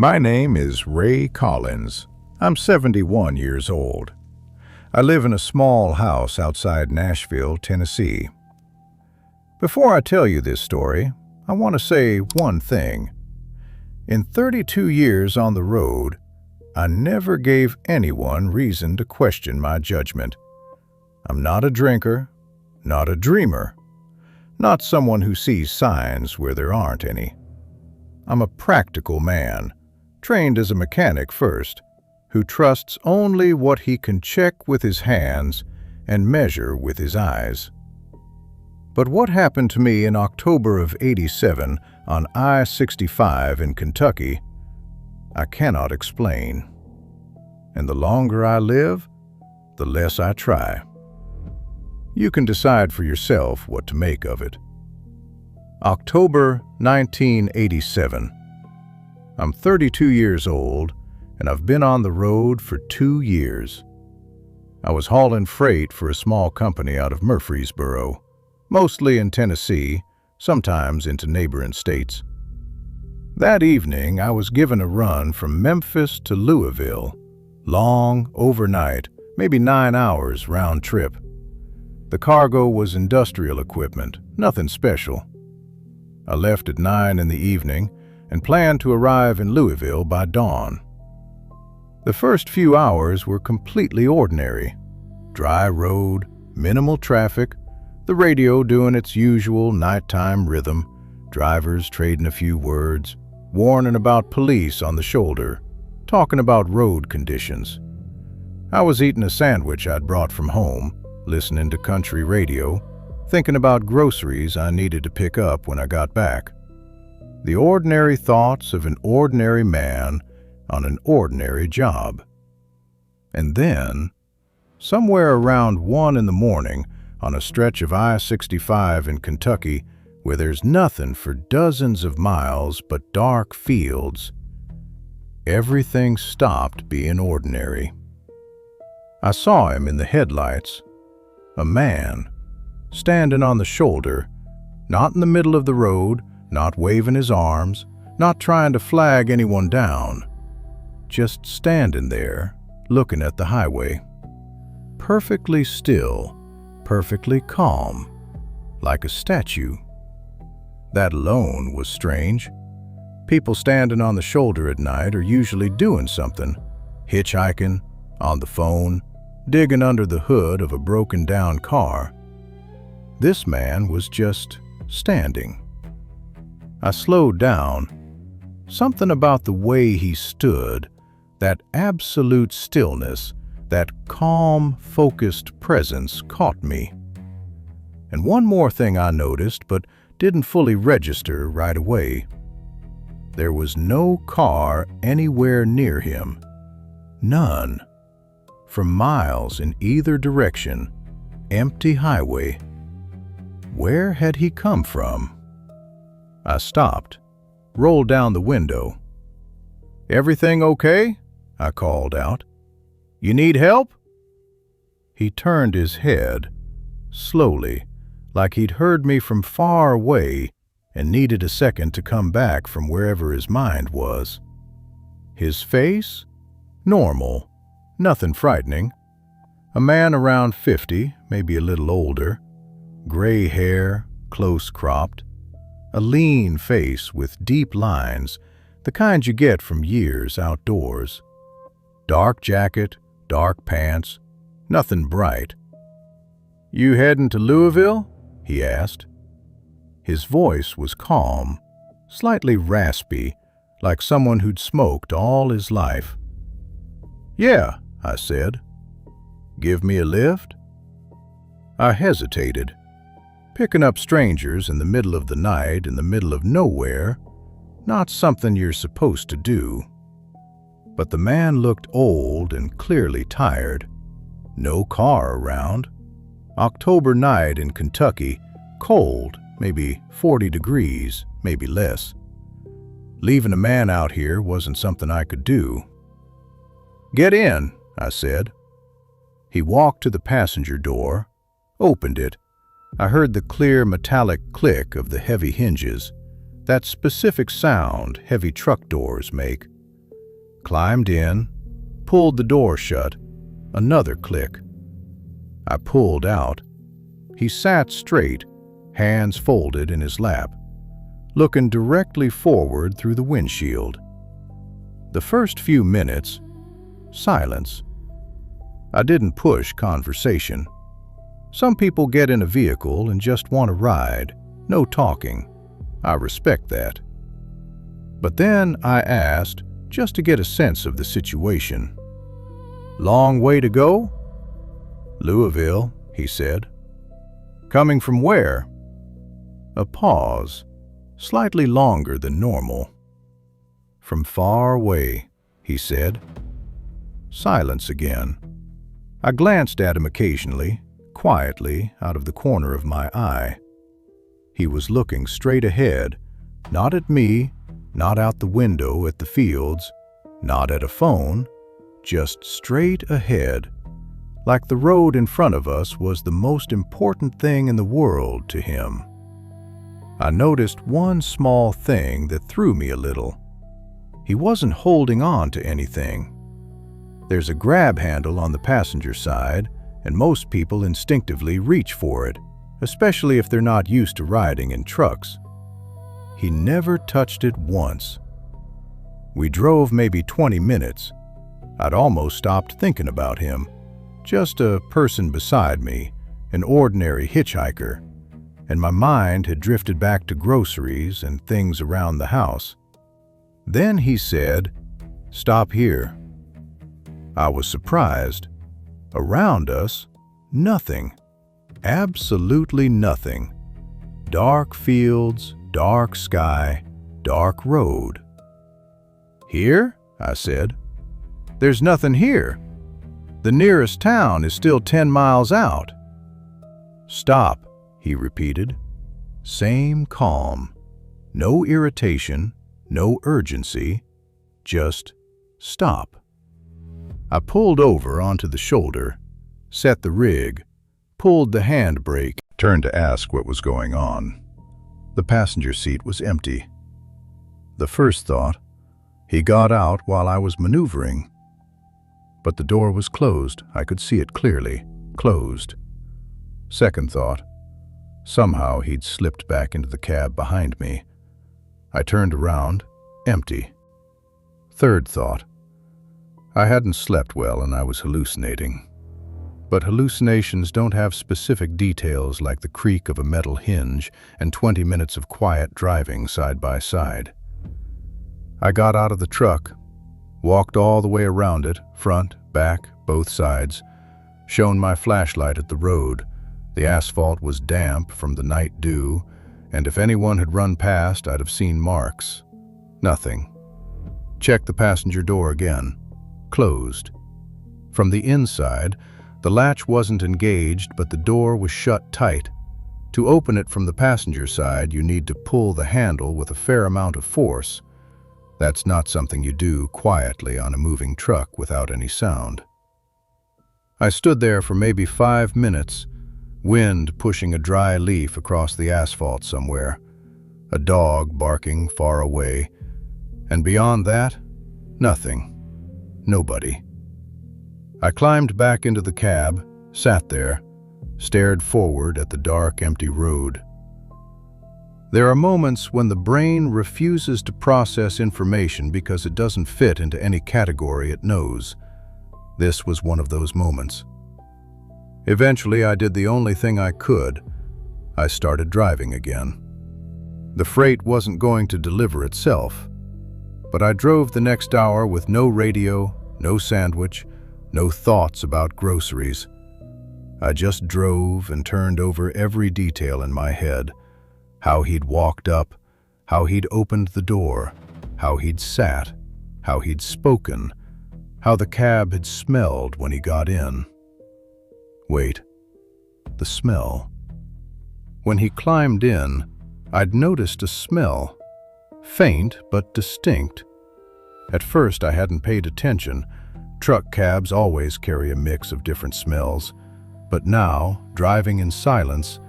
My name is Ray Collins. I'm 71 years old. I live in a small house outside Nashville, Tennessee. Before I tell you this story, I want to say one thing. In 32 years on the road, I never gave anyone reason to question my judgment. I'm not a drinker, not a dreamer, not someone who sees signs where there aren't any. I'm a practical man, trained as a mechanic first, who trusts only what he can check with his hands and measure with his eyes. But what happened to me in October of '87 on I-65 in Kentucky, I cannot explain. And the longer I live, the less I try. You can decide for yourself what to make of it. October 1987. I'm 32 years old, and I've been on the road for 2 years. I was hauling freight for a small company out of Murfreesboro, mostly in Tennessee, sometimes into neighboring states. That evening, I was given a run from Memphis to Louisville, long, overnight, maybe 9 hours round trip. The cargo was industrial equipment, nothing special. I left at 9 in the evening and planned to arrive in Louisville by dawn. The first few hours were completely ordinary. Dry road, minimal traffic, the radio doing its usual nighttime rhythm, drivers trading a few words, warning about police on the shoulder, talking about road conditions. I was eating a sandwich I'd brought from home, listening to country radio, thinking about groceries I needed to pick up when I got back. The ordinary thoughts of an ordinary man on an ordinary job. And then, somewhere around 1 in the morning, on a stretch of I-65 in Kentucky where there's nothing for dozens of miles but dark fields, everything stopped being ordinary. I saw him in the headlights, a man, standing on the shoulder, not in the middle of the road, not waving his arms, not trying to flag anyone down, just standing there, looking at the highway. Perfectly still, perfectly calm, like a statue. That alone was strange. People standing on the shoulder at night are usually doing something, hitchhiking, on the phone, digging under the hood of a broken-down car. This man was just standing. I slowed down. Something about the way he stood, that absolute stillness, that calm, focused presence caught me. And one more thing I noticed, but didn't fully register right away. There was no car anywhere near him. None. For miles in either direction, empty highway. Where had he come from? I stopped, rolled down the window. "Everything okay?" I called out. "You need help?" He turned his head, slowly, like he'd heard me from far away and needed a second to come back from wherever his mind was. His face? Normal, nothing frightening. A man around 50, maybe a little older. Gray hair, close cropped. A lean face with deep lines, the kind you get from years outdoors. Dark jacket, dark pants, nothing bright. "You heading to Louisville?" he asked. His voice was calm, slightly raspy, like someone who'd smoked all his life. "Yeah," I said. "Give me a lift?" I hesitated. Picking up strangers in the middle of the night, in the middle of nowhere, not something you're supposed to do. But the man looked old and clearly tired. No car around. October night in Kentucky, cold, maybe 40 degrees, maybe less. Leaving a man out here wasn't something I could do. "Get in," I said. He walked to the passenger door, opened it. I heard the clear metallic click of the heavy hinges, that specific sound heavy truck doors make, Climbed in, pulled the door shut. Another click. I pulled out. He sat straight, hands folded in his lap, looking directly forward through the windshield. The first few minutes, silence. I didn't push conversation. Some people get in a vehicle and just want to ride, no talking. I respect that. But then I asked, just to get a sense of the situation. "Long way to go?" "Louisville," he said. "Coming from where?" A pause, slightly longer than normal. "From far away," he said. Silence again. I glanced at him occasionally, quietly, out of the corner of my eye. He was looking straight ahead, not at me, not out the window at the fields, not at a phone, just straight ahead, like the road in front of us was the most important thing in the world to him. I noticed one small thing that threw me a little. He wasn't holding on to anything. There's a grab handle on the passenger side, and most people instinctively reach for it, especially if they're not used to riding in trucks. He never touched it once. We drove maybe 20 minutes. I'd almost stopped thinking about him. Just a person beside me, an ordinary hitchhiker, and my mind had drifted back to groceries and things around the house. Then he said, "Stop here." I was surprised. Around us, nothing. Absolutely nothing. Dark fields, dark sky, dark road. "Here?" I said. "There's nothing here. The nearest town is still 10 miles out." "Stop," he repeated. Same calm. No irritation, no urgency, just stop. I pulled over onto the shoulder, set the rig, pulled the handbrake, turned to ask what was going on. The passenger seat was empty. The first thought, he got out while I was maneuvering. But the door was closed. I could see it clearly, closed. Second thought, somehow he'd slipped back into the cab behind me. I turned around, empty. Third thought, I hadn't slept well and I was hallucinating. But hallucinations don't have specific details like the creak of a metal hinge and 20 minutes of quiet driving side by side. I got out of the truck, walked all the way around it, front, back, both sides, shone my flashlight at the road. The asphalt was damp from the night dew, and if anyone had run past, I'd have seen marks. Nothing. Checked the passenger door again. Closed. From the inside, the latch wasn't engaged, but the door was shut tight. To open it from the passenger side, you need to pull the handle with a fair amount of force. That's not something you do quietly on a moving truck without any sound. I stood there for maybe 5 minutes, wind pushing a dry leaf across the asphalt somewhere, a dog barking far away, and beyond that, nothing, nobody. I climbed back into the cab, sat there, stared forward at the dark, empty road. There are moments when the brain refuses to process information because it doesn't fit into any category it knows. This was one of those moments. Eventually, I did the only thing I could. I started driving again. The freight wasn't going to deliver itself, but I drove the next hour with no radio, no sandwich, no thoughts about groceries. I just drove and turned over every detail in my head. How he'd walked up, how he'd opened the door, how he'd sat, how he'd spoken, how the cab had smelled when he got in. Wait, the smell. When he climbed in, I'd noticed a smell, faint but distinct. At first I hadn't paid attention. Truck cabs always carry a mix of different smells, but now, driving in silence,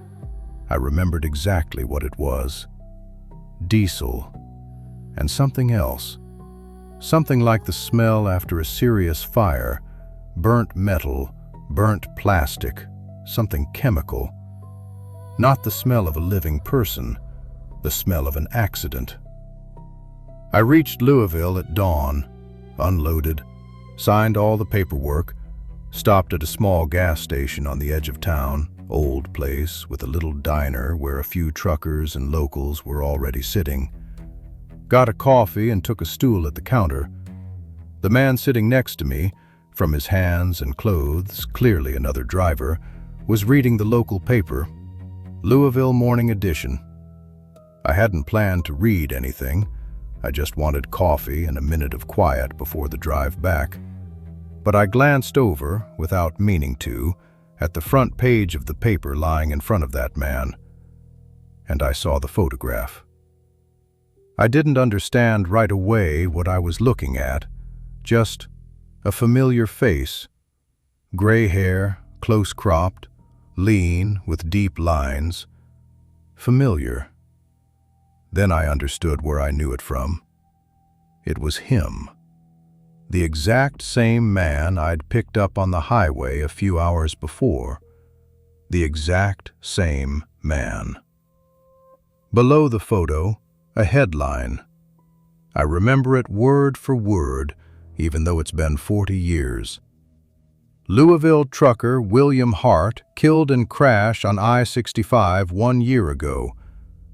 I remembered exactly what it was. Diesel, and something else. something like the smell after a serious fire, burnt metal, burnt plastic, something chemical. Not the smell of a living person, the smell of an accident. I reached Louisville at dawn, unloaded, signed all the paperwork, stopped at a small gas station on the edge of town, old place with a little diner where a few truckers and locals were already sitting. Got a coffee and took a stool at the counter. The man sitting next to me, from his hands and clothes, clearly another driver, was reading the local paper, Louisville Morning Edition. I hadn't planned to read anything. I just wanted coffee and a minute of quiet before the drive back. But I glanced over, without meaning to, at the front page of the paper lying in front of that man, and I saw the photograph. I didn't understand right away what I was looking at, just a familiar face, gray hair, close-cropped, lean, with deep lines. Familiar. Then I understood where I knew it from. It was him. The exact same man I'd picked up on the highway a few hours before. The exact same man. Below the photo, a headline. I remember it word for word, even though it's been 40 years. Louisville trucker William Hart killed in crash on I-65 1 year ago.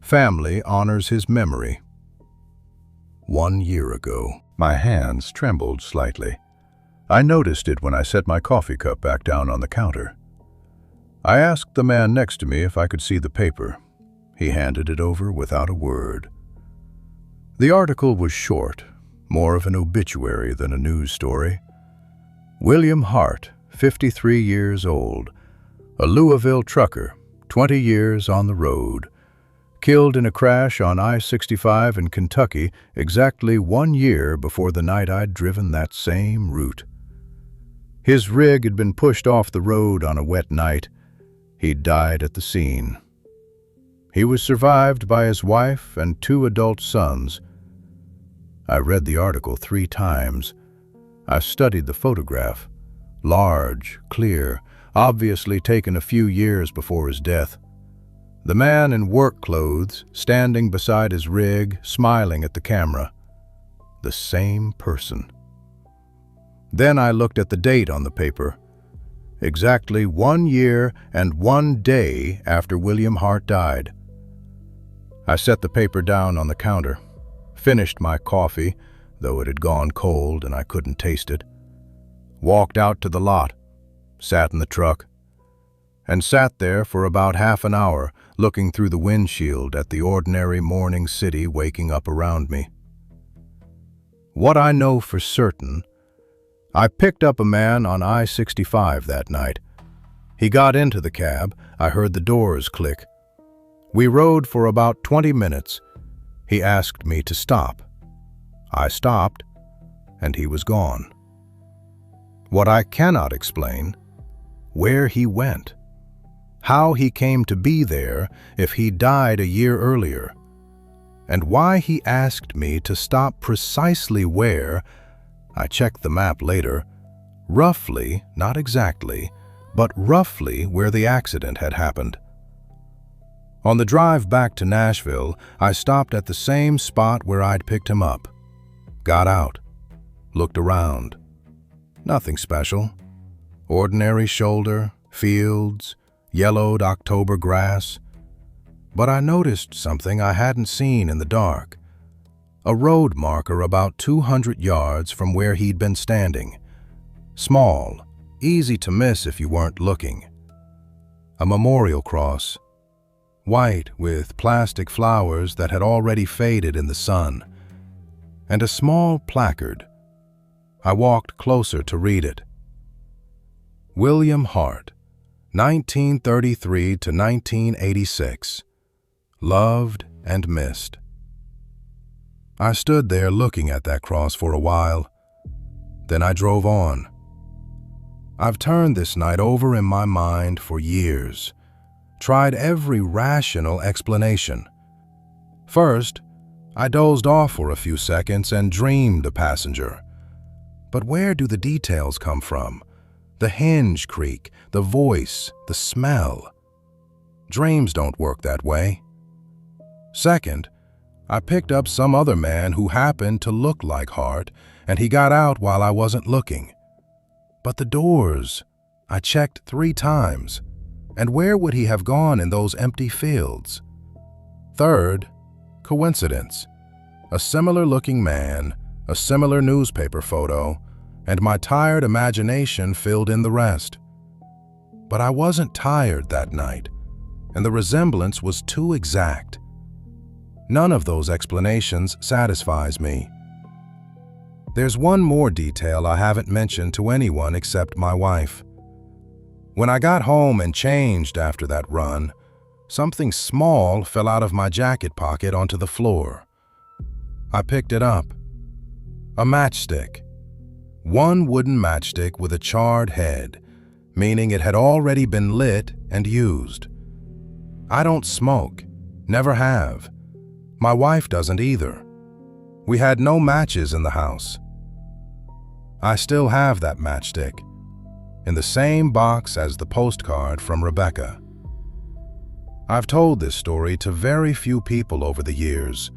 Family honors his memory. 1 year ago. My hands trembled slightly. I noticed it when I set my coffee cup back down on the counter. I asked the man next to me if I could see the paper. He handed it over without a word. The article was short, more of an obituary than a news story. William Hart, 53 years old, a Louisville trucker, 20 years on the road, killed in a crash on I-65 in Kentucky exactly 1 year before the night I'd driven that same route. His rig had been pushed off the road on a wet night. He'd died at the scene. He was survived by his wife and 2 adult sons. I read the article 3 times. I studied the photograph. Large, clear, obviously taken a few years before his death. The man in work clothes, standing beside his rig, smiling at the camera. The same person. Then I looked at the date on the paper. Exactly 1 year and 1 day after William Hart died. I set the paper down on the counter, finished my coffee, though it had gone cold and I couldn't taste it, walked out to the lot, sat in the truck, and sat there for about half an hour, looking through the windshield at the ordinary morning city waking up around me. What I know for certain, I picked up a man on I-65 that night. He got into the cab. I heard the doors click. We rode for about 20 minutes. He asked me to stop. I stopped, and he was gone. What I cannot explain, where he went. How he came to be there if he died a year earlier, and why he asked me to stop precisely where, I checked the map later, roughly, not exactly, but roughly where the accident had happened. On the drive back to Nashville, I stopped at the same spot where I'd picked him up. Got out, looked around. Nothing special. Ordinary shoulder, fields, yellowed October grass. But I noticed something I hadn't seen in the dark. A road marker about 200 yards from where he'd been standing. Small, easy to miss if you weren't looking. A memorial cross. White with plastic flowers that had already faded in the sun. And a small placard. I walked closer to read it. William Hart, 1933 to 1986. Loved and missed. I stood there looking at that cross for a while. Then I drove on. I've turned this night over in my mind for years, tried every rational explanation. First, I dozed off for a few seconds and dreamed a passenger. But where do the details come from? The hinge creak, the voice, the smell. Dreams don't work that way. Second, I picked up some other man who happened to look like Hart, and he got out while I wasn't looking. But the doors, I checked 3 times, and where would he have gone in those empty fields? Third, coincidence. A similar-looking man, a similar newspaper photo, and my tired imagination filled in the rest. But I wasn't tired that night, and the resemblance was too exact. None of those explanations satisfies me. There's one more detail I haven't mentioned to anyone except my wife. When I got home and changed after that run, something small fell out of my jacket pocket onto the floor. I picked it up. A matchstick. One wooden matchstick with a charred head, meaning it had already been lit and used. I don't smoke, never have. My wife doesn't either. We had no matches in the house. I still have that matchstick, in the same box as the postcard from Rebecca. I've told this story to very few people over the years.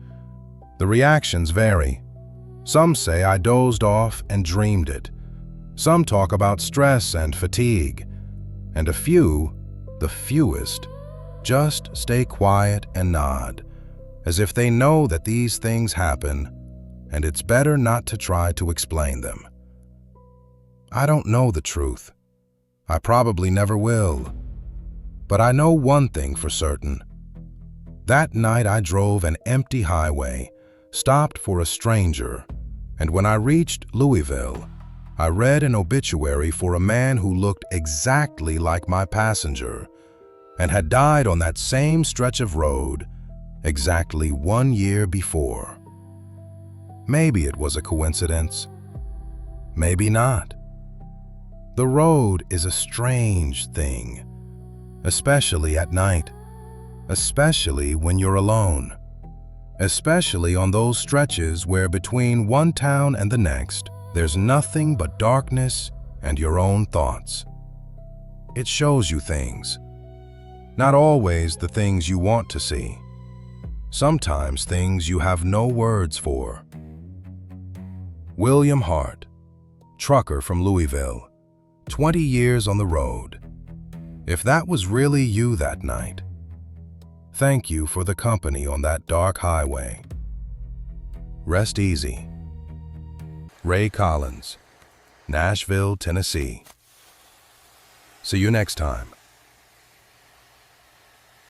The reactions vary. Some say I dozed off and dreamed it. Some talk about stress and fatigue. And a few, the fewest, just stay quiet and nod, as if they know that these things happen, and it's better not to try to explain them. I don't know the truth. I probably never will. But I know one thing for certain. That night I drove an empty highway, stopped for a stranger, and when I reached Louisville, I read an obituary for a man who looked exactly like my passenger and had died on that same stretch of road exactly 1 year before. Maybe it was a coincidence. Maybe not. The road is a strange thing, especially at night, especially when you're alone, especially on those stretches where between one town and the next, there's nothing but darkness and your own thoughts. It shows you things. Not always the things you want to see. Sometimes things you have no words for. William Hart, trucker from Louisville, 20 years on the road. If that was really you that night, thank you for the company on that dark highway. Rest easy. Ray Collins, Nashville, Tennessee. See you next time.